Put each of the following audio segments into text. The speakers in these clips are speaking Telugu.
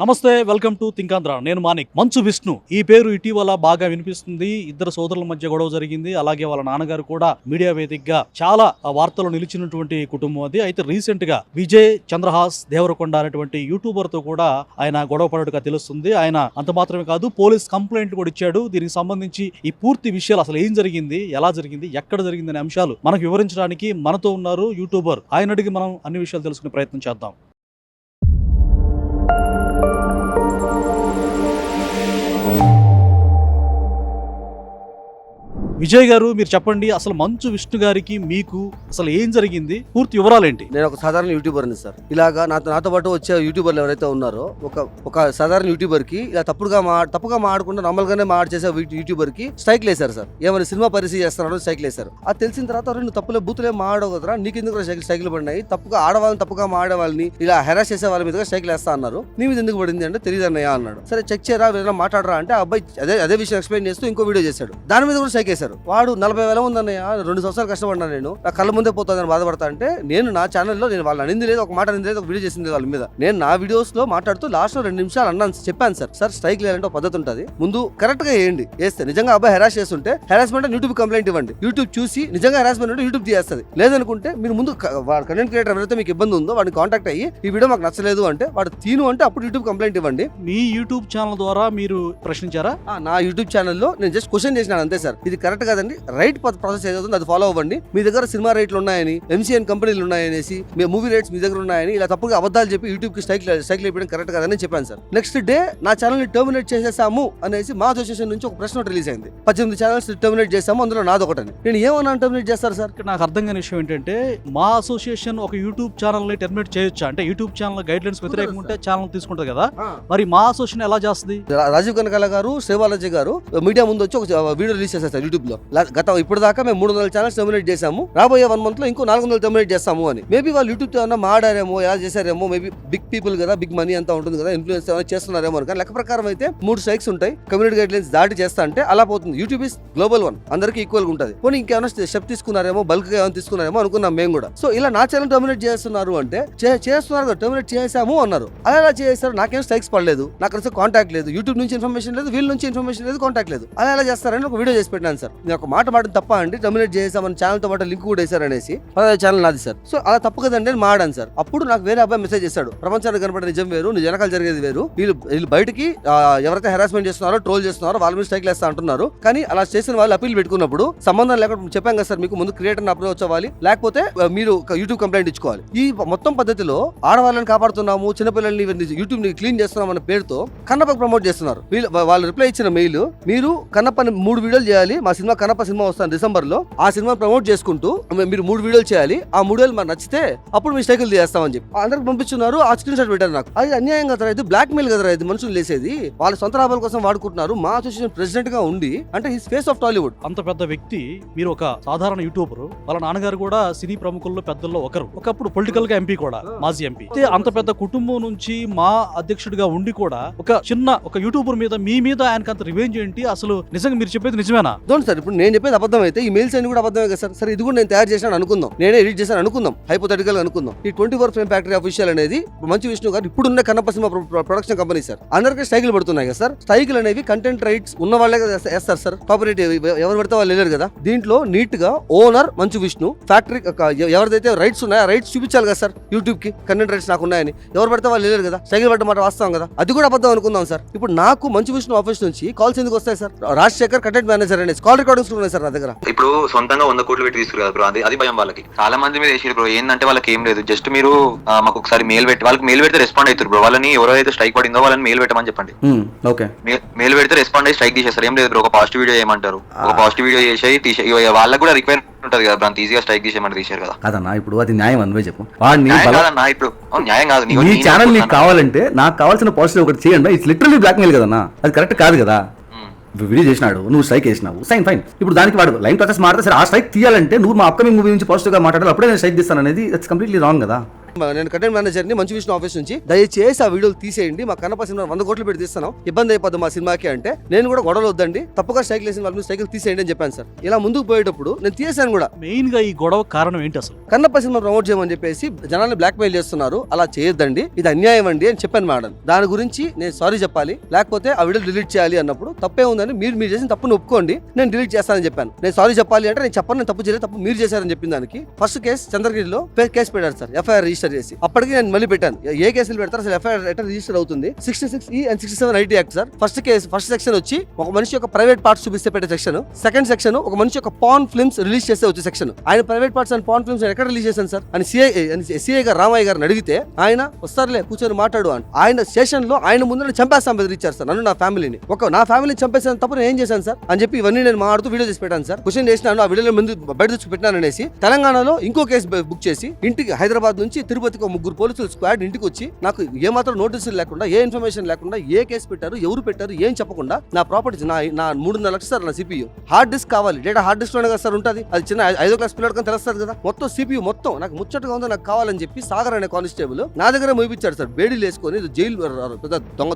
నమస్తే, వెల్కమ్ టు థింకాంధ్ర. నేను మానిక్. మంచు విష్ణు ఈ పేరు ఇటీవల బాగా వినిపిస్తుంది. ఇద్దరు సోదరుల మధ్య గొడవ జరిగింది. అలాగే వాళ్ళ నాన్నగారు కూడా మీడియా వేదికగా చాలా వార్తలు నిలిచినటువంటి కుటుంబం అది. అయితే రీసెంట్ గా విజయ్ చంద్రహాస్ దేవరకొండ అనేటువంటి యూట్యూబర్ తో కూడా ఆయన గొడవ పడేట్టుగా తెలుస్తుంది. ఆయన అంత మాత్రమే కాదు, పోలీస్ కంప్లైంట్ కూడా ఇచ్చాడు. దీనికి సంబంధించి ఈ పూర్తి విషయాలు, అసలు ఏం జరిగింది, ఎలా జరిగింది, ఎక్కడ జరిగింది అనే అంశాలు మనకు వివరించడానికి మనతో ఉన్నారు యూట్యూబర్. ఆయన అడిగి మనం అన్ని విషయాలు తెలుసుకునే ప్రయత్నం చేద్దాం. విజయ్ గారు, మీరు చెప్పండి, అసలు మంచు విష్ణు గారికి మీకు అసలు ఏం జరిగింది, పూర్తి వివరాలు ఏంటి? నేను ఒక సాధారణ యూట్యూబర్ని సార్. ఇలాగా నాతో పాటు వచ్చే యూట్యూబర్లు ఎవరైతే ఉన్నారో ఒక సాధారణ యూట్యూబర్ కి ఇలా తప్పుగా మాడకుండా నార్మల్ గానే చేసే యూట్యూబర్ కి స్ట్రైక్ లేసారు సార్. ఏమైనా సినిమా పరిస్థితి చేస్తున్నారో స్ట్రైక్ లేసారు. అది తెలిసిన తర్వాత నువ్వు తప్పులే బూతులే మాడవు కదరా, నీకు ఎందుకు స్ట్రైక్లు పడినాయి, తప్పుగా ఆడవాళ్ళని తప్పుగా మాడేవాళ్ళని ఇలా హెరాస్ చేసే వాళ్ళ మీద స్ట్రైక్ లేస్తా అన్నారు, నీ మీద ఎందుకు పడింది అంటే తెలియదు అన్నయ్య అన్నాడు. సరే చెక్ చేయరా, ఏదైనా మాట్లాడరా అంటే అబ్బాయి అదే విషయం ఎక్స్ప్లెయిన్ చేస్తూ ఇంకో వీడియో చేశాడు. దాని మీద కూడా స్ట్రైక్ వేశారు. వాడు 40,000 ఉందన్నయ్య, 2 సంవత్సరాలు కష్టపడ్డా, నేను నా కళ్ళ ముందే పోతుందని బాధపడతా అంటే, నేను నా ఛానల్లో నేను వాళ్ళు అనింది లేదు, ఒక మాట అనింది లేదు, ఒక వీడియో చేసింది వాళ్ళ మీద. నేను నా వీడియోస్ లో మాట్లాడుతూ లాస్ట్ లో 2 నిమిషాలు అన్నాను, చెప్పాను సార్ స్ట్రైక్ లేదంటే ఒక పద్ధతి ఉంటుంది, ముందు కరెక్ట్ గా వేయండి, వేస్తే నిజంగా అబ్బాయి హెరాస్ చేస్తుంటే హెరాస్మెంట్ యూట్యూబ్ కంప్లైంట్ ఇవ్వండి, యూట్యూబ్ చూసి నిజంగా హెరాస్మెంట్ ఉంటే యూట్యూబ్ చేస్తుంది. లేదనుకుంటే మీరు ముందు కంటెంట్ క్రియేటర్ ఎవరైతే మీకు ఇబ్బంది ఉందో వాడిని కాంటాక్ట్ అయ్యి ఈ వీడియో మాకు నచ్చలేదు అంటే వాడు తీను అంటే అప్పుడు యూట్యూబ్ కంప్లైంట్ ఇవ్వండి. మీ యూట్యూబ్ ఛానల్ ద్వారా మీరు ప్రశ్నించారా? నా యూట్యూబ్ ఛానల్లో నేను జస్ట్ క్వశ్చన్ చేసినాను అంతే సార్, ఇది కరెక్ట్ కాదండి, రైట్ ప్రాసెస్ ఏదవుతుంది అది ఫాలో అవ్వండి, మీ దగ్గర సినిమా రేట్లు ఉన్నాయని, ఎంసీఎన్ కంపెనీలు ఉన్నాయనేసి, మీ మూవీ రేట్స్ మీ దగ్గర ఉన్నాయని ఇలా తప్పుగా అబద్ధాలు చెప్పి యూట్యూబ్ కి స్ట్రైక్ అయిపోయడం కరెక్ట్ కాదని చెప్పాను సార్. నెక్స్ట్ డే నా ఛానల్ ని టర్మినేట్ చేసేసాము అనేసి మా అసోసియేషన్ నుంచి ఒక ప్రశ్న రిలీజ్ అయింది. 18 ఛానల్స్ టర్మినేట్ చేసాము, అందులో నాదొకటని. నేను ఏమన్నా టర్మినేట్ చేస్తారు సార్? నాకు అర్థం కాని విషయం ఏంటంటే, మా అసోసియేషన్ ఒక యూట్యూబ్ ఛానల్ ని టర్మినేట్ చేయొచ్చా? అంటే యూట్యూబ్ ఛానల్ గైడ్ లైన్స్ వ్యతిరేకంగా ఉంటే ఛానల్ తీసుకుంటది కదా, మరి మా అసోసియేషన్ ఎలా చేస్తుంది? రాజీవ్ కనకాల గారు, శ్రీబాలాజీ గారు మీడియా ముందు వచ్చి ఒక వీడియో రిలీజ్ చేశారు సార్ యూట్యూబ్ లో. ఇప్పుడు దాకా మేము 300 ఛానల్స్ టర్మినేట్ చేసాము, రాబోయే 1 మంత్ లో ఇంకో 400 టర్మినేట్ చేస్తాము అని. మేబీ వాళ్ళు యూట్యూబ్ ఏమన్నా మాడారేమో, ఎలా చేశారేమో, మేబీ బిగ్ పీపుల్ కదా, బిగ్ మనీ అంతా ఉంటుంది కదా, ఇన్ఫ్లుయెన్స్ ఏమైనా చేస్తున్నారేమో. కానీ లెక్క ప్రకారం అయితే 3 స్ట్రైక్స్ ఉంటాయి, కమ్యూనిటీ గైడ్ లైన్స్ దాటి చేస్తా అంటే అలా పోతుంది. యూట్యూబ్ ఇస్ గ్లోబల్ వన్, అందరికీ ఈక్వల్ గా ఉంటుంది. పోనీ ఇంకేమైనా స్టెప్ తీసుకున్నారేమో, బల్క్ గా ఏమైనా తీసుకున్నారేమో అనుకున్నాం మేము కూడా. సో ఇలా నా ఛానల్ టర్మినేట్ చేస్తున్నారు అంటే చేస్తున్నారు కదా, టర్మినేట్ చేసాము అన్నారు. అలా ఎలా చేస్తారు? నాకేం స్ట్రైక్స్ పడలేదు, నాకు అసలు కాంటాక్ట్ లేదు, యూట్యూబ్ నుంచి ఇన్ఫర్మేషన్ లేదు, వీళ్ళ నుంచి ఇన్ఫర్మేషన్ లేదు, కాంటాక్ట్ లేదు. అలా ఎలా చేస్తారని ఒక వీడియో చేసి పెట్టాను సార్. నేను ఒక మాట తప్ప అండి, టర్మినేట్ చేసామని ఛానల్ తో పాటు లింక్ కూడా వేశారు అనేసి, ఛానల్ నాది సార్. సో అలా తప్పు కదండి అని మాడాను సార్. అప్పుడు నాకు వేరే అబ్బాయి మెసేజ్ చేశాడు, ప్రపంచానికి కనపడే నిజం వేరు, నీ వెనకాల జరిగేది వేరు, వీళ్ళు బయటికి ఎవరైతే హెరాస్మెంట్ చేస్తున్నారో, ట్రోల్ చేస్తున్నారో వాళ్ళ మీద స్ట్రైక్ లేస్తా అంటున్నారు. కానీ అలా చేసిన వాళ్ళు అప్పీల్ పెట్టుకున్నప్పుడు సంబంధం లేకుండా చెప్పాం కదా సార్, మీకు ముందు క్రియేటర్ అప్రోచ్ అవ్వాలి, లేకపోతే మీరు యూట్యూబ్ కంప్లైంట్ ఇచ్చుకోవాలి. ఈ మొత్తం పద్ధతిలో ఆడవాళ్ళని కాపాడుతున్నాము, చిన్నపిల్లల్ని యూట్యూబ్ ని క్లీన్ చేస్తున్నాం అన్న పేరుతో కన్నప్పకి ప్రమోట్ చేస్తున్నారు. వాళ్ళు రిప్లై ఇచ్చిన మెయిల్, మీరు కన్నప్పని 3 వీడియోలు చేయాలి, మా సినిమా కన్నప్ప సినిమా వస్తాను డిసెంబర్ లో, ఆ సినిమా ప్రమోట్ చేసుకుంటూ మీరు 3 వీడియోలు చేయాలి, ఆ 3 వీడియోలు మనకు నచ్చితే అప్పుడు మీ స్ట్రైకులు చేస్తామని చెప్పి అందరికి పంపించున్నారు. ఆ స్క్రీన్ షాట్ పెట్టారు నాకు. అది అన్యాయం కదా, ఇది బ్లాక్ మెయిల్ కదా, ఇది మనుషులు లేసేది, వాళ్ళ సొంత లాభాల కోసం వాడుకుంటున్నారు. మా అసోసియేషన్ ప్రెసిడెంట్ గా ఉండి అంటే హిస్ ఫేస్ ఆఫ్ టాలీవుడ్. అంత పెద్ద వ్యక్తి, మీరు ఒక సాధారణ యూట్యూబర్, వాళ్ళ నాన్నగారు కూడా సినీ ప్రముఖుల్లో పెద్దల్లో ఒకప్పుడు పొలిటికల్ గా ఎంపీ కూడా, మాజీ ఎంపీ. అంత పెద్ద కుటుంబం నుంచి మా అధ్యక్షుడిగా ఉండి కూడా ఒక యూట్యూబర్ మీద మీ మీద ఆయనకి అంత రివెంజ్ ఏంటి? అసలు నిజంగా మీరు చెప్పేది నిజమేనా? డోంట్ సార్, ఇప్పుడు నేను చెప్పేది అబద్ధం అయితే ఈ మెయిల్స్ అన్ని కూడా అబద్ధమే కదా సార్. సరే ఇది కూడా నేను తయారు చేశాను అనుకుందాం, నేనే ఎడిట్ చేశాను అనుకుందాం, హైపోథెటికల్ అనుకుందాం. ఈ 24 ఫ్రేమ్ ఫ్యాక్టరీ ఆఫీషియల్ అనేది మంచు విష్ణు గారు ఇప్పుడున్న Kannappa cinema production company sir. అందరికీ స్ట్రైకులు పడుతున్నాయి కదా సార్. స్ట్రైకులు అనేవి కంటెంట్ రైట్స్ ఉన్న వాళ్ళే వేస్తారు సార్, కాపరేట్ ఎవరు పెడితే వాళ్ళు వెళ్ళారు కదా. దీంట్లో నీట్ గా owner Manchu Vishnu, factory ఎవరిదైతే rights ఉన్నాయో ఆ రైట్స్ చూపించాలి కదా సార్. యూట్యూబ్ కి కంటెంట్ రైట్స్ నాకు ఉన్నాయని ఎవరు పెడితే వాళ్ళు వెళ్ళారు కదా, స్ట్రైకులు పడ్డ మాట వాస్తవం కదా, అది కూడా అబద్ధం అనుకుందాం సార్. ఇప్పుడు నాకు మంచు విష్ణు ఆఫీస్ నుంచి కాల్స్ ఎందుకు వస్తాయి సార్? రాజశేఖర్ కంటెంట్ మేనేజర్ అనేసి కాల్ రికార్డింగ్స్ ఉన్నాయి సార్ నా దగ్గర. ఇప్పుడు సొంతంగా 100 కోట్లు పెట్టి తీసుకురు కదా బ్రో, అది భయం వాళ్ళకి. చాలా మంది మీద వేసారు బ్రో. ఏంటంటే వాళ్ళకి ఏం లేదు, జస్ట్ మీరు మాకు ఒకసారి మెయిల్ పెట్టి, వాళ్ళకి మెయిల్ పెడితే రెస్పాండ్ అవుతారు బ్రో. వాళ్ళని ఎవరైతే స్ట్రైక్ పడిందో వాళ్ళని మెయిల్ పెట్టమని చెప్పండి. మెయిల్ పెడితే రెస్పాండ్ అయ్యి స్ట్రైక్ చేసేస్తారు. ఏం లేదు బ్రో, ఒక పాజిటివ్ వీడియో చేయమంటారు, ఒక పాజిటివ్ వీడియో చేసి వాళ్ళకి కూడా రిక్వైర్ ఉంటది కదా బ్రో, అంత ఈజీగా స్ట్రైక్ చేసేయమంటే తీసారు కదా. అదన్నా ఇప్పుడు అది న్యాయం అనివే చెప్పు. వాడిని ఇప్పుడు న్యాయం కాదు, నీ ఛానల్ నీకు కావాలంటే నాకు కావాల్సిన పాజిటివ్ ఒకటి చేయండి. ఇట్స్ లిటరల్లీ బ్లాక్ మెయిల్ కదన్నా, అది కరెక్ట్ కాదు కదా. వీడియో చేసినాడు, నువ్వు స్ట్రైక్ చేసినావు, ఫైన్. ఇప్పుడు దానికి వాడు లైన్ ప్రాసెస్ మాట్లాడితే సరే, ఆ స్ట్రైక్ తీయాలంటే నువ్వు మా అప్కమింగ్ మూవీ నుంచి పాజిటివ్ గా మాట్లాడాలి, అప్పుడే నేను స్ట్రైక్ తీస్తాను అనేది ఇట్స్ కంప్లీట్లీ రాంగ్ కదా. నేను కంటెంట్ మేనేజర్ ని మంచు విష్ణు ఆఫీస్ నుంచి, దయచేసి ఆ వీడియోలు తీసేయండి, మా కన్నప్ప సినిమా 100 కోట్లు పెట్టి తీస్తున్నాం, ఇబ్బంది అయిపోద్ది మా సినిమాకి అంటే, నేను కూడా గొడవలు వద్దండి, తప్పుగా స్ట్రైక్ వేసిన వాళ్ళని స్ట్రైక్ తీసేయండి అని చెప్పాను సార్. ఇలా ముందుకు పోయేటప్పుడు నేను తీసాను కూడా. మెయిన్ గా ఈ గొడవ కారణం ఏంటి అసలు? కన్నప్ప సినిమా ప్రమోట్ చేయమని చెప్పేసి జనాన్ని బ్లాక్ మెయిల్ చేస్తున్నారు, అలా చేయొద్దండి, ఇది అన్యాయం అండి అని చెప్పాను మేడం. దాని గురించి నేను సారీ చెప్పాలి, లేకపోతే ఆ వీడియో డిలీట్ చేయాలి అన్నప్పుడు తప్పే ఉందని, మీరు చేసిన తప్పును ఒప్పుకోండి, నేను డిలీట్ చేస్తానని చెప్పాను. నేను సారీ చెప్పాలి అంటే నేను చెప్పను, నేను తప్పు చేయలేదు, తప్పు మీరు చేశారని చెప్పిన దానికి ఫస్ట్ కేసు చంద్రగిరిలో కేసు పెట్టారు సార్, ఎఫ్ఐఆర్ రిజిస్టర్ చేసి. అప్పటికి నేను మళ్ళీ పెట్టాను, ఏ కేసులు పెడతారు అసలు, ఎఫ్ఐఆర్ ఎట్లా రిజిస్టర్ అవుతుంది, 66E and 67 IT act sir. First case first section వచ్చి ఒక మనిషి యొక్క ప్రైవేట్ పార్ట్స్ చూపిస్తే పెట్టే సెక్షన్. సెకండ్ సెక్షన్ ఒక మనిషి యొక్క పాన్ ఫిల్మ్స్ రిలీజ్ చేస్తే వచ్చే సెక్షన్. ఆయన private parts and pan films ఎక్కడ రిలీజ్ చేశాను సార్ అని సిఐ గారు రామయ్య గారిని అడిగితే, ఆయన వస్తారులే కూర్చొని మాట్లాడు అని ఆయన స్టేషన్ లో ఆయన ముందు చంపేస్తాం బెదిరించారు సార్ నన్ను, నా ఫ్యామిలీని. నా ఫ్యామిలీని చంపేసాను తప్ప నేను ఏం చేశాను సార్ అని చెప్పి ఇవన్నీ నేను మాట్లాడుతూ వీడియో చేసి పెట్టాను సార్. క్వశ్చన్ చేసినాను, ఆ వీడియోలో ముందు బయట తెచ్చి పెట్టినాను అనేసి తెలంగాణలో ఇంకో కేసు బుక్ చేసి ఇంటికి హైదరాబాద్ నుంచి తిరుపతికి 3 పోలీసులు స్క్వాడ్ ఇంటికి వచ్చి నాకు ఏమాత్రం నోటీసులు లేకుండా, ఏ ఇన్ఫర్మేషన్ లేకుండా, ఏ కేసు పెట్టారు, ఎవరు పెట్టారు, ఏం చెప్పకుండా నా ప్రాపర్టీస్ నా 3.5 లక్షలు సార్ నా CPU. హార్డ్ డిస్క్ కావాలి, డేటా హార్డ్ డిస్క్ లోనే కదా సార్ ఉంటుంది, అది చిన్న 5వ క్లాస్ పిల్లడికి తెలుస్తుంది కదా, మొత్తం CPU మొత్తం నాకు ముచ్చటగా ఉందో నాకు కావాలని చెప్పి సాగర్ అనే కానిస్టేబుల్ నా దగ్గర మోపించాడు సార్. బేడీలు వేసుకొని జైలు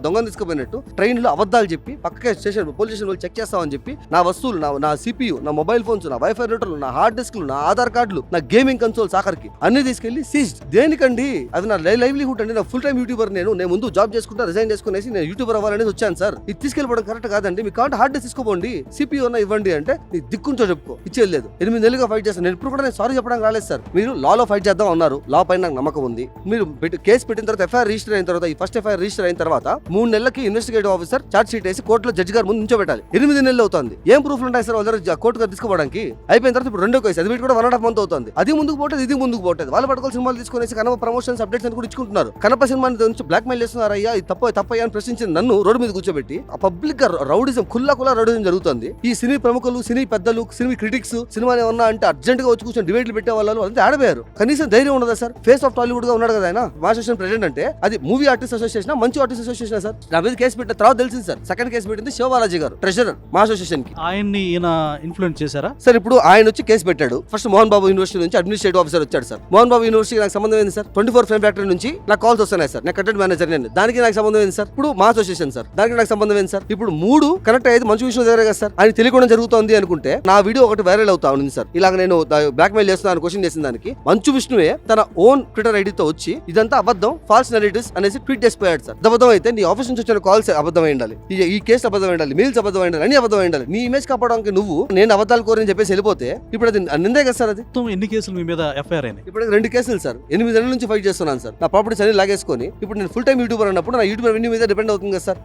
దొంగను తీసుకుపోయినట్టు ట్రైన్ లో అబద్ధాలు చెప్పి పక్కకే స్టేషన్ పోలీస్ స్టేషన్ చెక్ చేస్తామని చెప్పి నా వస్తువులు, నా CPU, నా మొబైల్ ఫోన్స్, నా వైఫై రూటర్లు, నా హార్డ్ డిస్క్లు, నా ఆధార్ కార్డులు, నా గేమింగ్ కన్సోల్స్ ఆఖరికి అన్ని తీసుకెళ్లి సీజ్. దేనికండి? అది నా లైవ్లీహుడ్ అండి, నా ఫుల్ టైం యూట్యూబర్ నేను ముందు జాబ్ చేసుకుంటా రిజైన్ చేసుకునేసి నేను యూట్యూబర్ అవ్వాలనేది వచ్చాను సార్. ఇది తీసుకెళ్ళిపోవడం కరెక్ట్ కాదండి, మీకు కావాలంటే హార్డ్ డిస్క్ తీసుకోండి, CPU అన్న ఇవ్వండి అంటే నీ దిక్కుంచో చెప్పుకో, ఇచ్చేది లేదు. 8 నెలలుగా ఫైట్ చేస్తాను నేను, ఇప్పుడు కూడా నేను సారీ చెప్పడానికి రాలేదు సార్. మీరు లాలో ఫైట్ చేద్దాం అన్నారు, లా పైన నాకు నమ్మకం ఉంది. మీరు కేసు పెట్టిన తర్వాత ఎఫ్ఐఆర్ రిజిస్టర్ అయిన తర్వాత, ఈ ఫస్ట్ ఎఫ్ఐఆర్ రిజిస్టర్ అయిన తర్వాత 3 నెలలకి ఇన్వెస్టిగేటివ్ ఆఫీసర్ చార్జ్ షీట్ వేసి కోర్టులో జడ్జి గారు ముందు నుంచోబెట్టాలి. 8 నెలలు అవుతుంది. ఏం ప్రూఫ్లు ఉంటాయి సార్ వాళ్ళ కోర్టుగా తీసుకోవడానికి? అయిపోయిన తర్వాత ఇప్పుడు 2వ కేసు, అది కూడా 1.5 month అవుతుంది. అది ముందుకు పోతుంది, ఇది ముందుకు పోతుంది. వాళ్ళు పట్టుకోవాలి సినిమాలు తీసుకునేసి కన్నప్ప ప్రమోషన్స్ అప్డేట్స్ అని కూడా ఇచ్చుకుంటున్నారు. కన్నప్ప సినిమాని నుంచి బ్లాక్ మెయిల్ చేస్తున్నారు. అయ్యా ఇది తప్పయ్యా అని ప్రశ్నించిన నన్ను రోడ్డు మీద కూర్చోబెట్టి ఆ పబ్లిక్ గా రౌడిజం, కుల్లా రౌడిజం జరుగుతుంది. ఈ సినీ ప్రముఖులు, సినీ పెద్దలు, సినీ క్రిటిక్స్ సినిమా ఏమన్నా అంటే అర్జెంట్ గా వచ్చి కూర్చొని డిబేట్లు పెట్టే వాళ్ళు అంతా ఆడపోయారు. కనీసం ధైర్యం ఉండదా సార్? ఫేస్ ఆఫ్ టాలీవుడ్ గా ఉన్నాడు కదా ఆయన, మా అసోసియేషన్ ప్రెసిడెంట్ అంటే. అది మూవీ ఆర్టిస్ట్ అసోసియేషన్, మంచి ఆర్టిస్ట్ అసోసియేషన్ సార్. నా మీద కేసు పెట్టిన తర్వాత తెలిసింది సార్. సెకండ్ కేసు పెట్టింది శివబాలాజీ గారు, ట్రెజరర్ మా అసోసియేషన్ కి. ఆయన్ని ఈయన ఇన్ఫ్లుయెన్స్ చేశారా సార్? ఇప్పుడు ఆయన వచ్చి కేసు పెట్టాడు. ఫస్ట్ మోహన్ బాబు యూనివర్సిటీ నుంచి అడ్మినిస్ట్రేటివ్ ఆఫీసర్ వచ్చాడు సార్. మోహన్ బాబు యూనివర్సిటీ నాకు సంబంధం ఏంది సార్? 24 ఫిల్మ్ ఫ్యాక్టరీ నుంచి నాకు కాల్స్ వస్తున్నాయి సార్. నేను కంటెంట్ మేనేజర్, నేను దానికి నాకు సంబంధం ఏంది సార్? ఇప్పుడు మా అసోసియేషన్ సార్, దానికి నాకు సంబంధం ఏంది సార్? ఇప్పుడు 3 కనెక్ట్ అయ్యేది మంచు విష్ణు దగ్గర కదా సార్. ఆయన తెలియకుండా జరుగుతోంది అనుకుంటే నా వీడియో ఒకటి వైరల్ అవుతా ఉంది సార్. ఇలాగ నేను బ్లాక్ మెయిల్ చేస్తున్నాను క్వశ్చన్ చేసిన దానికి మంచు విష్ణువే తన ఓన్ ట్విట్టర్ ఐడితో వచ్చి ఇదంతా అబద్ధం, ఫాల్స్ నెరేటివ్స్ అనేసి ట్వీట్ చేసిపోయాడు సార్. అబద్ధం అయితే నీ ఆఫీస్ నుంచి వచ్చిన కాల్స్ అబద్ధం అయ్యాలి, ఈ కేసు అబద్ధం అయ్యాలి, మెయిల్స్ అబద్ధం అయ్యాలి, అన్ని అబద్ధం అయ్యాలి. నీ ఇమేజ్ కాపాడడానికి నువ్వు నేను అబద్ధాలు కోరని చెప్పేసి వెళ్ళిపోతే ఇప్పుడు అది నిందే కదా సార్. అది ఎన్ని కేసులు మీ మీద ఎఫ్ఐఆర్ అయినాయి? ఇప్పుడు 2 కేసులు సార్. 8 నెలల నుంచి ఫైట్ చేస్తున్నాను సార్. నా ప్రాపర్టీస్ అన్ని లాగేసుకొని ఇప్పుడు నేను ఫుల్ టైం యూట్యూబర్ అన్నప్పుడు నా యూట్యూబ్ రెవెన్యూ మీద డిపెండ్ అవుతుంది కదా సార్.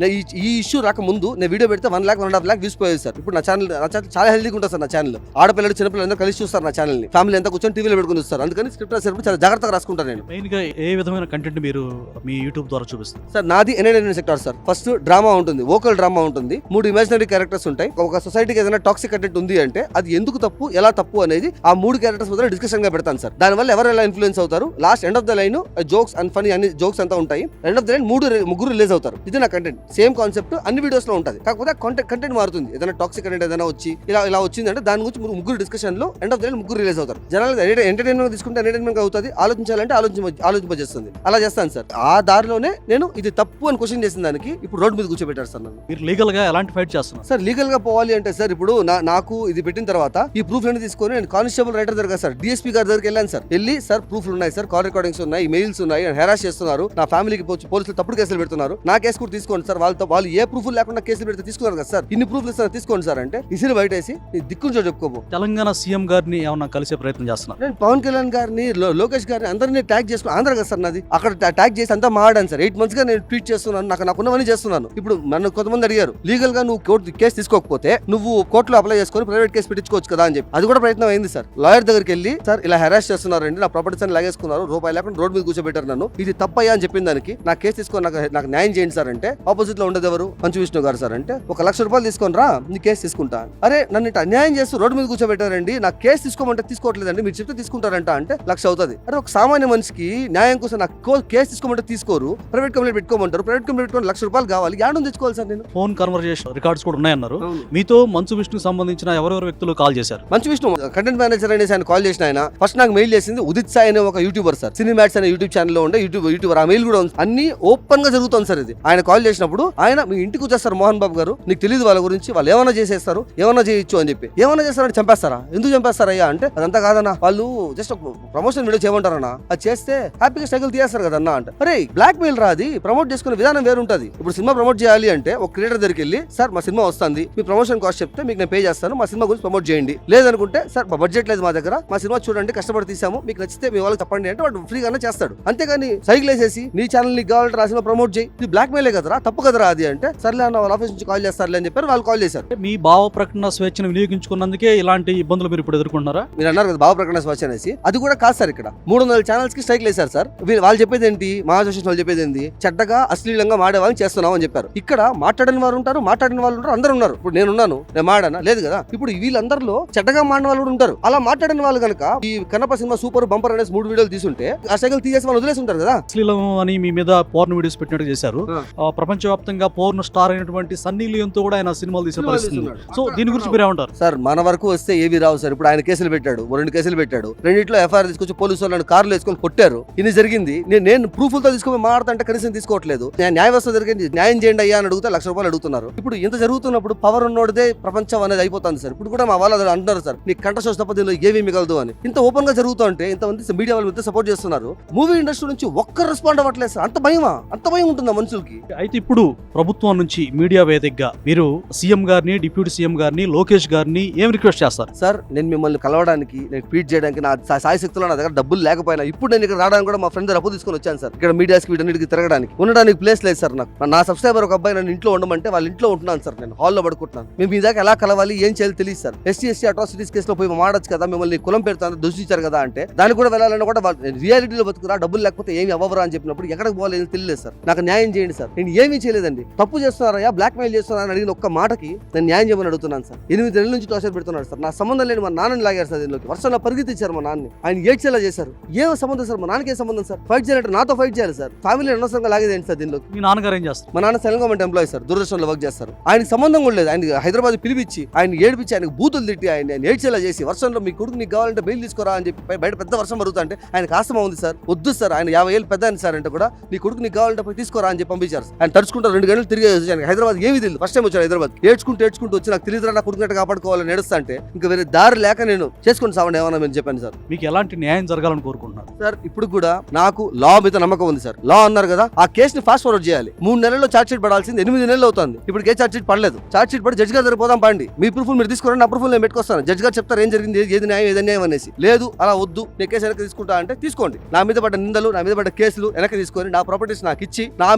ఈ ఇష్యూ రాకముందు నేను వీడియో పెడితే 1 lakh 1.5 lakh వ్యూస్ పోయేది సార్. ఇప్పుడు నా ఛానల్ చాలా హెల్దీగా ఉంటుంది సార్. నా ఛానల్ ఆడపిల్లలు, చిన్నపిల్లలు అందరూ కలిసి చూస్తారు నా ఛానల్ ని. ఫ్యామిలీ అంతా కూర్చొని టీవీలో పెట్టుకుని చూస్తారు. అందుకని స్క్రిప్ట్ రాసేటప్పుడు చాలా జాగ్రత్తగా రాసుకుంటాను నేను. మెయిన్ గా ఏ విధమైన కంటెంట్ మీరు మీ యూట్యూబ్ ద్వారా చూపిస్తారు సార్? నాది entertainment sector sir. First drama ఉంటుంది, వోకల్ డ్రామా ఉంటుంది, 3 ఇమాజినరీ క్యారెక్టర్స్ ఉంటాయి. ఒక సొసైటీకి ఏదైనా టాక్సిక్ కంటెంట్ ఉంది అంటే అది ఎందుకు తప్పు, ఎలా తప్పు అనేది ఆ 3 క్యారెక్టర్స్ వద్ద డిస్కషన్ గా పెడతాను సార్. దానివల్ల ఎవరు ఎలా ఇన్ఫ్లుయెన్స్ అవుతారు, last end of the line jokes and funny అన్ని జోక్స్ అంతా ఉంటాయి. End of the line 3 release అవుతారు. ఇది నా కంటెంట్. సేమ్ కాన్సెప్ట్ అన్ని వీడియోస్ లో ఉంటుంది, కాకపోతే కంటెంట్ మారుతుంది. ఏదైనా టాక్సిక్ కంటెంట్ ఏదైనా వచ్చి ఇలా వచ్చింది అంటే దాని గురించి 3 డిస్కషన్ లో end of the line 3 release అవుతారు. జనాలు ఎంటర్టైన్మెంట్ తీసుకుంటే ఎంటర్టైన్మెంట్ అవుతుంది, ఆలోచించాలంటే ఆలోచింపజేస్తుంది. అలా చేస్తాను సార్. ఆ దారిలోనే నేను ఇది తప్పు అని క్వశ్చన్ చేసిన దానికి ఇప్పుడు రోడ్ మీద కూర్చోబెట్టారు సార్ నన్ను. మీరు లీగల్ గా ఎలాంటి ఫైట్ చేస్తున్నారు సార్? లీగల్ గా పోవాలి అంటే సార్ ఇప్పుడు నాకు ఇది పెట్టిన తర్వాత ఈ ప్రూఫ్ అన్ని తీసుకొని నేను కానిస్టేబుల్ రైటర్ దగ్గర సార్ DSP గారి దగ్గరికి వెళ్ళాను సార్. వెళ్ళి సార్ ప్రూఫ్లు ఉన్నాయి సార్, కాల్ రికార్డింగ్స్ ఉన్నాయి, మెయిల్స్ ఉన్నాయి, హెరాస్ చేస్తున్నారు, నా ఫ్యామిలీకి పోలీసులు తప్పుడు కేసులు పెడుతున్నారు, నా కేసు కూడా తీసుకోండి సార్. వాళ్ళు ఏ ప్రూఫ్ లేకుండా కేసులు పెడితే తీసుకున్నారు కదా సార్. ఇన్ని ప్రూఫ్లు ఇస్తారు, తీసుకోండి సార్ అంటే ఇసిరి బయటేసి నీ దిక్కుంచో చెప్పుకోబో. తెలంగాణ సీఎం గారిని ఏమన్నా కలిసే ప్రయత్నం చేస్తున్నారు? నేను పవన్ కళ్యాణ్ గారిని, లోకేష్ గారిని అందరినీ ట్యాగ్ చేసుకుని ఆంధ్ర కదా సార్ నాది, అక్కడ ట్యాగ్ చేసి అంతా మాడాను సార్. 8 months గా నేను ట్వీట్ చేస్తున్నాను, నాకున్నవన్నీ చేస్తున్నాను. ఇప్పుడు నన్ను కొంతమంది అడిగారు లీగల్ గా నువ్వు కోర్టు కేసు తీసుకోకపోతే నువ్వు కోర్టులో అప్లై చేసుకొని ప్రైవేట్ కేసు పెట్టించుకోవచ్చు కదా అని చెప్పి. అది కూడా ప్రయత్నం అయింది సార్. లాయర్ దగ్గరికి వెళ్ళి సార్ ఇలా హెరాస్ చేస్తున్నారండి, నా ప్రాపర్టీస్ అని లాగేసుకున్నారు, రూపాయి లేకుండా రోడ్ మీద కూర్చోబెట్టారు నన్ను, ఇది తప్పయ్యా అని చెప్పిన దానికి నా కేసు తీసుకొని నాకు న్యాయం చేయండి సార్ అంటే ఆపోజిట్ లో ఉండేది ఎవరు? మంచు విష్ణు గారు సార్. అంటే 1 లక్ష రూపాయలు తీసుకొని రా, నీ కేసు తీసుకుంటా. అరే నన్ను ఇట్లా అన్యాయం చేస్తూ రోడ్డు మీద కూర్చోబెట్టారండి, నా కేసు తీసుకోమంటే తీసుకోవట్లేదండి, మీరు చెప్తే తీసుకుంటారంట అంటే 1 లక్ష అవుతుంది. అరే ఒక సామాన్య మనిషికి న్యాయం కోసం నాకు కేసు తీసుకోమంటే తీసుకోరు, ప్రైవేట్ కంప్లైంట్ పెట్టుకోమంటారు, ప్రైవేట్ కంప్లైంట్ పెట్టుకోండి 1 లక్ష రూపాయలు కావాలి, యాడ్ తెచ్చుకోవాలి సార్ నేను. ఫోన్ కన్వర్జేషన్ రికార్డ్స్ కూడా ఉన్నాయన్నారు. మీతో మంచు విష్ణుకు సంబంధించిన ఎవరెవరు వ్యక్తులు కాల్ చేశారు? మంచు విష్ణు కంటెంట్ మేనేజర్ అనేసి ఆయన కాల్ చేసిన ఆయన ఫస్ట్ నాకు మెయిల్ చేసింది ఉదిత్ సాయి అనే ఒక యూట్యూబర్ సార్. సార్. సినిమాట్స్ అనే యూట్యూబ్ ఛానల్ లో ఉండే యూట్యూబర్ ఆ మెయిల్ కూడా ఉంది. అన్ని ఓపెన్ గా జరుగుతుంది సార్. ఇది ఆయన కాల్ చేసినప్పుడు ఆయన మీ ఇంటికి వచ్చేస్తారు, మోహన్ బాబు గారు నీకు తెలియదు వాళ్ళ గురించి, వాళ్ళు ఏమైనా చేసేస్తారు, ఏమైనా చేయొచ్చు అని చెప్పి. ఏమైనా చేస్తారంటే చంపేస్తారా, ఎందుకు చంపేస్తారయ్యా అంటే అదంతా కాదన్నా, వాళ్ళు జస్ట్ ప్రమోషన్ వీడియో చేయమంటారన్నా, అది చేస్తే హ్యాపీగా స్ట్రగుల్ తీయేస్తారు కదన్నా అంటే. అరే బ్లాక్ మెయిల్ రాది, ప్రమోట్ చేసుకునే విధానం వేరు ఉంటుంది. ఇప్పుడు సినిమా ప్రమోట్ చేయాలి అంటే ఒక క్రియేటర్ దగ్గరికి వెళ్ళి సార్ మా సినిమా వస్తుంది, మీ ప్రమోషన్ కాస్ట్ చెప్తే మీకు నేను పే చేస్తాను, మా సినిమా గురించి ప్రమోట్ చేయండి. లేదనుకుంటే సార్ బడ్జెట్ లేదు మా దగ్గర, మా సినిమా చూడండి కష్టపడి తీసాము, మీకు నచ్చితే మీ వాళ్ళకి చెప్పండి అంటే వాడు ఫ్రీగానే చేస్తాడు. అంతేగాని సైకిల్ వేసేసి నీ ఛానల్ నీకు కావాలంటే నా సినిమా ప్రమోట్ చేయి, ఇది బ్లాక్ మెయిలే కదరా, తప్పు కదరా అది అంటే, సర్లే అన్న వాళ్ళ ఆఫీస్ నుంచి కాల్ చేస్తారులే అని చెప్పారు. వాళ్ళు కాల్ చేశారు. మీ భావ ప్రకటన స్వేచ్ఛను వినియోగించుకున్నందుకే ఇలాంటి ఇబ్బందులు మీరు ఇప్పుడు ఎదుర్కొంటున్నారా? మీరు అన్నారు కదా భావ ప్రకటన స్వేచ్ఛ అనేసి, అది కూడా కాదు సార్. ఇక్కడ 300 ఛానల్స్ కి స్ట్రైక్ వేశారు సార్. వాళ్ళు చెప్పేది ఏంటి, మా అసోసియేషన్ వాళ్ళు చెప్పేది ఏంటి, చెడ్డగా అశ్లీలంగా మాడే వాళ్ళని చేస్తున్నాం అని చెప్పారు. ఇక్కడ మాట్లాడిన వారు ఉంటారు, మాట్లాడిన వాళ్ళు ఉంటారు, అందరూ ఉన్నారు. ఇప్పుడు నేనున్నాను, నేను మాడానా లేదు కదా. ఇప్పుడు వీళ్ళందరిలో చెడ్డగా మాడిన వాళ్ళు కూడా ఉంటారు. అలా మాట్లాడిన వాళ్ళు కనుక ఈ కన్నప్ప సినిమా సూపర్ బంపర్ అనేసి 3 వీడియోలు తీసుంటే ఆ సైకిల్ తీసేసి వాళ్ళు వదిలేసి ఉంటారు కదా. అశ్లీలం అని మీ మీద పోర్న్ వీడియోస్ పెట్టినట్టు చేశారు. ప్రపంచవ్యాప్తంగా పోర్న్ స్టార్ అయినటువంటి సన్నీ లియోన్తో కూడా ఆయన సినిమాలు తీసే పరిస్థితి. సో దీని గురించి మీరు ఏమంటారు సార్? మన వరకు వస్తే ఏవి రావు సార్. ఇప్పుడు ఆయన కేసులు పెట్టాడు, 2 కేసులు పెట్టాడు, రెండిట్లో ఎఫ్ఐఆర్ తీసుకొచ్చి పోలీసు వాళ్ళని కార్లు వేసుకొని కొట్టారు. ఇది జరిగింది. నేను ప్రూఫ్లతో తీసుకొని మాట్లాడుతుంటే కనీసం తీసుకోవట్లేదు. న్యాయ వ్యవస్థ జరిగింది, న్యాయం చేయండి అయ్యా అని అడిగితే ₹1,00,000 అడుగుతున్నారు. ఇప్పుడు ఇంత జరుగుతున్నప్పుడు పవర్ ఉన్నోడిదే ప్రపంచం అనేది అయిపోతుంది సార్. ఇప్పుడు కూడా మా వాళ్ళు అంటున్నారు సార్, నీకు కంట చూసి తప్ప దీనిలో ఏమీ మిగలదు అని. ఇంత ఓపెన్ గా జరుగుతుంటే ఇంతమంది మీడియా వాళ్ళు ఇంత సపోర్ట్ చేస్తున్నారు, మూవీ ఇండస్ట్రీ నుంచి ఒక్కరు రెస్పాండ్ అవ్వట్లేదు సార్. అంత భయమా, అంత భయం ఉంటుందా మనుషులకి? అయితే ఇప్పుడు ప్రభుత్వం నుంచి మీడియా వేదికగా మీరు సీఎం గారిని, డిప్యూటీ సీఎం గారిని, లోకేష్ గారిని ఏం రిక్వెస్ట్ చేస్తారు? సార్ నేను మిమ్మల్ని కలవడానికి, నేను ట్వీట్ చేయడానికి నా సాయి శక్తుల్లో నా దగ్గర డబ్బులు లేకపోయినా ఇప్పుడు నేను ఇక్కడ రావడానికి కూడా మా ఫ్రెండ్ దగ్గర అప్పు తీసుకొని వచ్చాను సార్. ఇక్కడ మీడియాస్కి వీటన్నిటికి తిరగడానికి ఉండడానికి ప్లేస్ లేదు సార్. నాకు నా సబ్స్క్రైబర్ ఒక అబ్బాయి నన్ను ఇంట్లో ఉండమంటే వాళ్ళ ఇంట్లో ఉంటున్నాను సార్. నేను హాల్లో పడుకుంటున్నాను. మేము మీ దాకా ఎలా కలవాలి, ఏం చేయాలి తెలియదు సార్. ఎస్సీ అట్రాసిటీస్ కేసులో పోయి మాడచ్చు కదా, మిమ్మల్ని కులం పెడతాను దూషించారు కదా అంటే దానికి కూడా వెళ్ళాలని కూడా రియాలిటీలో బతుకురా, డబ్బులు లేకపోతే ఏమి అవ్వరా అని చెప్పినప్పుడు ఎక్కడికి పోలేదు తెలియలేదు సార్. నాకు న్యాయం చేయండి సార్. నేను ఏమీ చేయలేదండి, తప్పు చేస్తున్నారా, బ్లాక్ మెయిల్ చేస్తున్నారని అడిగిన ఒక్క మాటకి నేను న్యాయం చేయమని అడుగుతున్నాను సార్. 8 నెలల నుంచి టార్చర్ పెడుతున్నాడు సార్. నా సంబంధం లేని మా నాన్నని లాగారు సార్ దీనిలోకి. వర్షంలో పరిగెత్తిచ్చారు మా నాన్నని. ఆయన ఏడ్చేలా చేశారు. ఏం సంబంధం సార్, మా నాన్నకి ఏం సంబంధం సార్? ఫైట్ చేయాలంటే నాతో ఫైట్ చేయాలి సార్. ఫ్యామిలీ అనవసరంగా లాగేదేంటి సార్ దీనిలోకి? మీ నాన్నగారు ఏం చేస్తారు? మా నాన్న సెంట్రల్ గవర్నమెంట్ ఎంప్లాయీ సార్, దూరదర్శన్లో వర్క్ చేస్తారు. ఆయనకి సంబంధం కూడా లేదు. ఆయన హైదరాబాద్ పిలిపించి ఆయన ఏడిపించి ఆయనకు బూతులు తిట్టి ఆయన ఏడ్చేలా చేసి వర్షంలో మీ కొడుకు నీకు కావాలంటే బెయిల్ తీసుకోరా అని చెప్పి బయట పెద్ద వర్షం పడుతుంటే అంటే ఆయనకు ఆస్తమా ఉంది సార్, వద్దు సార్, ఆయన 50 ఏళ్ళు పెద్ద ఆయన సార్ అంటే కూడా నీ కొడుకు నీకు కావాలంటే పోయి తీసుకోరా అని చెప్పి పంపించారు. ఆయన తడుచుకుంటారు 2 గంటలు తిరిగి ఆయన హైదరాబాద్ ఏమీ తెలియదు. ఫస్ట్ టైం వచ్చారు హైదరాబాద్. ఏడ్చుకుంటూ వచ్చి నాకు తెలియదురా నా కొడుకున్నట్టు కాపాడుకోవాలని ఏడుస్తా అంటే ఇంకా వేరే దారి లేక నేను చేసుకుని సావండి ఏమన్నా నేను చెప్పాను సార్. మీకు ఎలాంటి న్యాయం జరగాలని కోరుకుంటున్నారు సార్? ఇప్పుడు కూడా నాకు లా మీద నమ్మకం ఉంది సార్. లా అన్నారు కదా, ఆ కేసుని ఫాస్ట్ ఫార్వర్డ్ చేయాలి. 3 నెలల్లో ఛార్జ్ షీట్ పడాల్సింది 8 నెలలు అవుతుంది. ఇప్పుడు ఏ ఛార్జ్ షీట్ పడలేదు. ఛార్జ్ షీట్ పడి జడ్జి గారి దగ్గర పోదాం పండి, మీ ప్రూఫ్ మీరు తీసుకోండి, నా ప్రూఫ్ నేను పెట్టుకొస్తాను. జడ్జి గారు చెప్తారు ఏం జరిగింది, ఏది న్యాయం ఏది న్యాయం అనేసి. లేదు అలా వద్దు, నేను కేసు వెనక్కి తీసుకుంటా అంటే తీసుకోండి. నా మీద పడ్డ నిందలు, నా మీద పడ్డ కేసులు వెనక్కి తీసుకొని నా ప్రాపర్టీస్ నాకు ఇచ్చి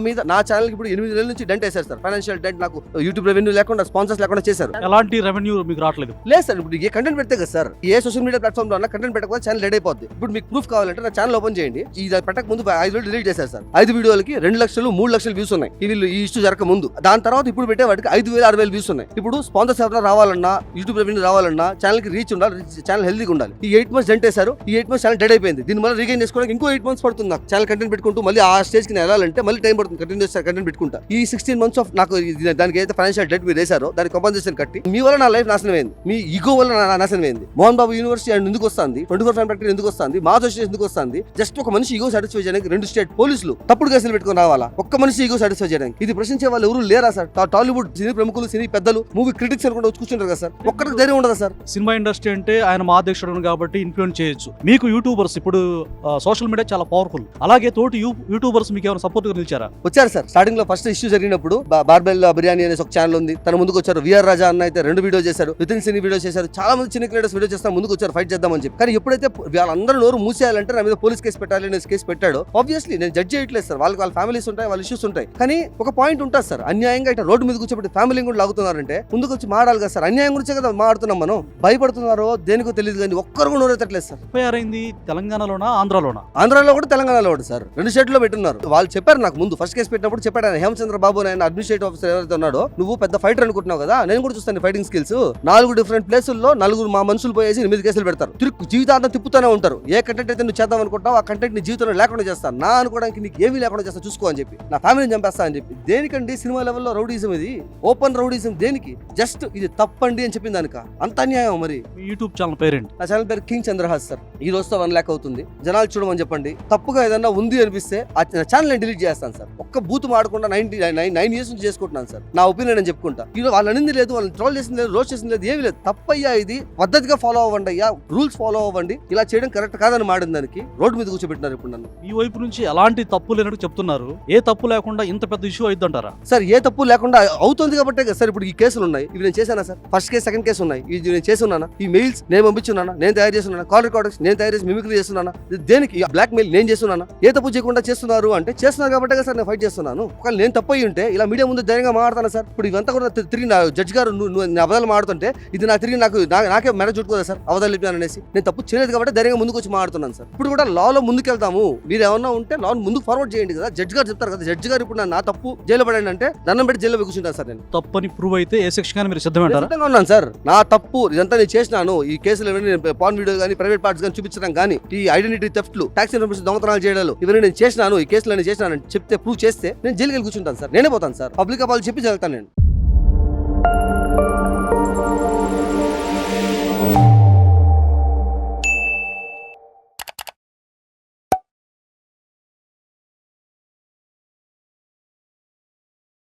నా ఛానల్ ఇప్పుడు 8 నెలల నుంచి డెంట్ వేశారు సార్. ఫైనాన్షియల్ డెంట్, నాకు యూట్యూబ్ రెవెన్యూ లేకుండా, స్పాన్సర్స్ లేకుండా చేశారు. ఎలాంటి రెవెన్యూ మీకు రావట్లేదు? లేదు సార్. ఇప్పుడు ఏ కంటెంట్ పెడితే కదా సార్, ఏ సోషల్ మీడియా ప్లాట్ఫామ్ లో కంటెంట్ పెట్టకపోతే ఛానల్ డెడ్ అయిపోద్ది. ఇప్పుడు మీకు ప్రూఫ్ కావాలంటే నా ఛానల్ ఓపెన్ చేయండి. ఇది పెట్టక ముందు 5 రోజులు డిలీట్ చేశారు సార్. 5 వీడియోలకి 2 లక్షలు 3 లక్షలు వ్యూస్ ఉన్నాయి. ఈ ఇష్యూ జరగక ముందు. దాని తర్వాత ఇప్పుడు పెట్టే వాటికి 5,000 6,000 వ్యూస్ ఉన్నాయి. ఇప్పుడు స్పాన్సర్స్ ఎవరైనా రావాలన్నా, యూట్యూబ్ రెవెన్యూ రావాలన్నా ఛానల్ కి రీచ్ ఉండాలి, ఛానల్ హెల్దీగా ఉండాలి. ఈ 8 మంత్స్ డెంట్ వేశారు. ఈ 8 మంత్స్ ఛానల్ డెడ్ అయిపోయింది. దీని మళ్ళీ రీగైన్ చేసుకోవడానికి ఇంకో 8 మంత్స్ పడుతుంది. నాకు ఛానల్ కంటెంట్ పెట్టుకుంటూ మళ్ళీ ఆ స్టేజ్ కి వెళ్ళాలంటే మళ్ళీ టైం పడుతుంది. కంటెంట్ పెట్టుకుంటా. ఈ 16 మంత్స్ ఆఫ్ నాకు దానికి అయితే ఫైనాన్షియల్ డెట్ మీరు వేశారో దానికి కంపెన్సేషన్ కట్టి మీ వల్ల నా లైఫ్ నాశనం అయింది, మీ ఈగో వల్ల నా నాశనం అయింది. మోహన్ బాబు యూనివర్సిటీ అండ్ ఎందుకు వస్తుంది, 24 ఫ్యాన్ ఫ్యాక్టరీ ఎందుకు వస్తుంది, మా అసోసియేషన్ ఎందుకు వస్తుంది? జస్ట్ ఒక మనిషి ఈగో సాటిస్ఫై చేయడానికి 2 స్టేట్ పోలీసులు తప్పుడు కేసులు పెట్టుకుని రావాలా? ఒక్క మనిషి ఈగో సాటిస్ఫై చేయడానికి? ఇది ప్రశ్నించే వాళ్ళు ఎవరు లేరా సార్? టాలీవుడ్ సినీ ప్రముఖులు, సినీ పెద్దలు, మూవీ క్రిటిక్స్ అనుకుంటూ కూర్చుంటారు కదా సార్. ఒక్కరికి ధైర్యం ఉండదా సార్? సినిమా ఇండస్ట్రీ అంటే ఆయన మా అధ్యక్షుడు కాబట్టి ఇన్ఫ్లుయెన్స్ చేయొచ్చు. మీకు యూట్యూబర్స్ ఇప్పుడు సోషల్ మీడియా చాలా పవర్ఫుల్. అలాగే తోటి యూట్యూబర్స్ మీకు ఏమైనా సపోర్ట్ గా నిలిచారా? వచ్చారు సార్. స్టార్టింగ్ లో ఫస్ట్ ఇష్యూ జరిగినప్పుడు బార్బెల్ బిర్యానీ అనేసి ఒక ఛానల్ ఉంది, తన ముందుకు వచ్చారు. విఆర్ రాజా అన్న అయితే 2 వీడియో చేశారు, వితిన్ సినీ వీడియో చేశారు. చాలా మంది చిన్న క్రియేటర్స్ వీడియో చేస్తా ముందుకు వచ్చారు, ఫైట్ చేద్దామని చెప్పి. కానీ ఎప్పుడైతే వాళ్ళందరూ నోరు మూసేయాలంటే నా మీద పోలీస్ కేసు పెట్టాలి అనేసి కేసు పెట్టాడో, ఆబ్వియస్లీ నేను జడ్జ్ చేయట్లేదు సార్. వాళ్ళ ఫ్యామిలీస్ ఉంటాయి, వాళ్ళ ఇష్యూస్ ఉంటాయి. కానీ ఒక పాయింట్ ఉంటుంది సార్, అన్యాయంగా ఇట్లా రోడ్డు మీద కూర్చోబెట్టి ఫ్యామిలీ కూడా లాగుతున్నారంటే ముందుకు వచ్చి మాడాలి కదా సార్. అన్యాయం గురించే కదా మాడుతున్నాం మనం. భయపడుతున్నారో దేనికో తెలియదు కానీ ఒక్కరు కూడా నోరెత్తట్లేదు సార్. అయింది తెలంగాణలోనా ఆంధ్రాలోనా? ఆంధ్రాలో కూడా తెలంగాణలో కూడా సార్. 2 స్టేట్లో పెట్టున్నారు. వాళ్ళు చెప్పారు నాకు ముందు ఫస్ట్ కేసు పెట్టినప్పుడు చెప్పాడు ఆయన, హేమచంద్ర బాబు ఆయన అడ్మినిస్ట్రేటివ్ ఆఫీసర్ ఎవరైతే ఉన్నాడో, నువ్వు పెద్ద ఫైటర్ అనుకుంటున్నావు కదా, నేను కూడా చూస్తాను ఫైటింగ్ స్కిల్స్. 4 డిఫరెంట్ ప్లేసుల్లో 4 మా మనుషులు పోయేసి 8 కేసులు పెడతారు. జీవితాంతం తిప్పుతూనే ఉంటారు. ఏ కంటెంట్ అయితే నువ్వు చేద్దాం అనుకుంటావు ఆ కంటెంట్ నీ జీవితంలో లేకుండా చేస్తాను, నా అనుకోవడానికి నీకు ఏమీ లేకుండా చేస్తా చూసుకో అని చెప్పి, నా ఫ్యామిలీని చంపేస్తా అని చెప్పి. దేనికండి సినిమా లెవెల్లో రౌడీజం? ఇది ఓపెన్ రౌడీజం. దేనికి? జస్ట్ ఇది తప్పండి అని చెప్పింది దానిక. అంత అన్యాయం. మరి యూట్యూబ్ ఛానల్ పేరేంటి? నా ఛానల్ పేరు కింగ్ చంద్రహాస్ సార్. ఈ రోజుతో 1 lakh అవుతుంది. జనాలు ఛానల్ చూడమని చెప్పండి. తప్పుగా ఏదన్నా ఉంది అనిపిస్తే ఆ ఛానల్ నేను డిలీట్ చేస్తాను సార్. ఒక్క బూత్ ఆడకుండా 9 years నుంచి చేసుకుంటున్నాను సార్. నా ఒపీనియన్ నేను చెప్పుకుంటా. ఇది వాళ్ళు అనింది లేదు, వాళ్ళని ట్రోల్ చేసింది లేదు, రోస్ట్ చేసింది లేదు, ఏమీ లేదు. తప్పయ్యా, ఇది పద్ధతిగా ఫాలో అవ్వండి అయ్యా, రూల్స్ ఫాలో అవ్వండి. ఇలా చేయడం కరెక్ట్ కాదని మాడిన దానికి రోడ్డు మీద కూర్చోబెట్టినారు ఇప్పుడు నన్ను. ఈ వైపు నుంచి ఎలాంటి తప్పు లేనట్టు చెప్తున్నారు. ఏ తప్పు లేకుండా ఇంత పెద్ద ఇష్యూ అయిద్దంటారా? సార్ ఏ తప్పు లేకుండా అవుతుంది కాబట్టి సార్ ఇప్పుడు ఈ కేసులు ఉన్నాయి. ఇవి నేను చేశానా sir? First case, second case ఉన్నాయి. ఇది నేను చేసి ఉన్నానా? ఈ మెయిల్స్ నేను పంపించున్నానా? నేను తయారు చేస్తున్నానా? కాల్ రికార్డింగ్స్ నేను తయారు చేసి మిమిక్రీ చేస్తున్నానా? దేనికి బ్లాక్ మెయిల్ నేను చేస్తున్నానా? ఏ తప్పు చేయకుండా చేస్తున్నారు అంటే చేస్తున్నారు కాబట్టి సార్ నేను ఫైట్ చేస్తున్నాను. ఒకవేళ నేను తప్పు అయ్యి ఉంటే ఇలా మీడియా ముందు ధైర్యంగా మాట్లాడతాను సార్. ఇప్పుడు ఇవంతా కూడా తిరిగి నా జడ్జి గారు నువ్వు అబద్ధాలు మాడుతుంటే ఇది నాకు తిరిగి నాకే మెడ చుట్టుకోదా సార్ అబద్ధాలు చెప్పాను అనేసి. నేను తప్పు చేయలేదు కాబట్టి ధైర్యంగా ముందుకు వచ్చి మాట్లాడుతున్నాను సార్. ఇప్పుడు కూడా లాలో ముందుకు వెళ్తాము. మీరు ఏమన్నా ఉంటే లా ముందుకు ఫార్వర్డ్ చేయండి కదా. జడ్జి గారు చెప్తారు కదా. జడ్జి గారు ఇప్పుడు నా తప్పు జైలు పడండి అంటే దండం పెట్టి జైల్లో కూర్చుంటాను సార్. నేను తప్పని ప్రూవ్ అయితే ఏ శిక్ష కానీ మీరు సిద్ధమంటారా? సిద్ధంగా ఉన్నాను సార్. నా తప్పు ఇదంతా నేను చేసినాను. ఈ కేసులు ఇవన్నీ పాన్ వీడియో కానీ ప్రైవేట్ పార్ట్స్ కానీ చూపించడం కానీ ఈ ఐడెంటిటీ థెఫ్ట్లు, ట్యాక్స్ ఇన్ఫర్మేషన్ దొంగతనాలు చేయడాలు ఇవన్నీ నేను చేసినాను. ఈ కేసులు నేను చేసినాను చెప్తే ప్రూవ్ చేస్తే నేను జైలుకి వెళ్ళి కూర్చుంటాను సార్. నేనే పోతాను సార్. పబ్లిక్ అపాలు చెప్పి జరుగుతాను నేను.